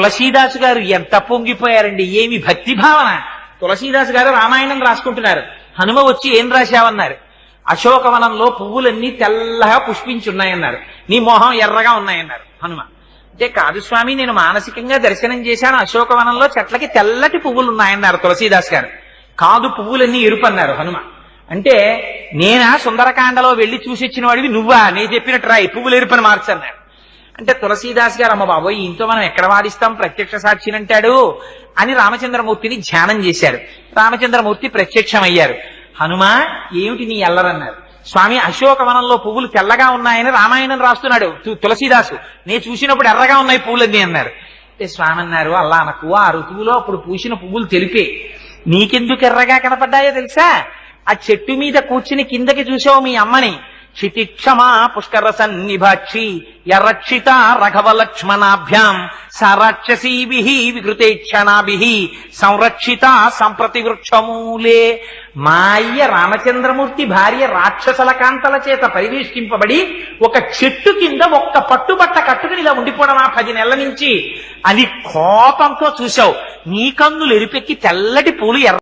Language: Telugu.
తులసీదాసు గారు ఎంత పొంగిపోయారండి, ఏమి భక్తి భావన. తులసీదాసు గారు రామాయణం రాసుకుంటున్నారు. హనుమ వచ్చి ఏం రాశావన్నారు. అశోకవనంలో పువ్వులన్నీ తెల్లగా పుష్పించున్నాయన్నారు. నీ మొహం ఎర్రగా ఉన్నాయన్నారు హనుమ. అంటే కాదు స్వామి, నేను మానసికంగా దర్శనం చేశాను, అశోకవనంలో చెట్లకి తెల్లటి పువ్వులు ఉన్నాయన్నారు తులసీదాస్ గారు. కాదు, పువ్వులన్నీ ఎరుపు అన్నారు హనుమ. అంటే నేనా సుందరకాండలో వెళ్లి చూసి వచ్చిన వాడివి నువ్వా, నేను చెప్పినట్టు రాయి, పువ్వులు ఎరుపని మార్చన్నారు. అంటే తులసీదాస్ గారు అమ్మ బాబోయ్, ఇంతో మనం ఎక్కడ వాదిస్తాం, ప్రత్యక్ష సాక్షిని అంటాడు అని రామచంద్రమూర్తిని ధ్యానం చేశారు. రామచంద్రమూర్తి ప్రత్యక్షమయ్యారు. హనుమ ఏమిటి నీ ఎల్లరన్నారు. స్వామి, అశోకవనంలో పువ్వులు తెల్లగా ఉన్నాయని రామాయణం రాస్తున్నాడు తులసీదాసు, నేను చూసినప్పుడు ఎర్రగా ఉన్నాయి పువ్వులన్నీ అన్నారు. అంటే స్వామి అన్నారు, అల్లా అనకు, ఆ ఋతువులో అప్పుడు పూసిన పువ్వులు తెలిపే, నీకెందుకు ఎర్రగా కనపడ్డాయో తెలుసా, ఆ చెట్టు మీద కూర్చుని కిందకి చూసావు మీ అమ్మని, క్షితిక్షమా పుష్కర సన్నిభాక్షి యరక్షిత రఘవ లక్ష్మణాభ్యాం సారాక్షసీభి వికృతేక్షణాభి సంరక్షిత సంప్రతి వృక్షమూలే. మా అయ్య రామచంద్రమూర్తి భార్య రాక్షసల కాంతల చేత పరివేష్టింపబడి ఒక చెట్టు కింద ఒక్క పట్టుబట్ట కట్టుకుని ఇలా ఉండిపోవడం 10 నెలల నుంచి, అది కోపంతో చూశావు, నీ కన్నులు ఎరిపెక్కి తెల్లటి పూలు ఎర్ర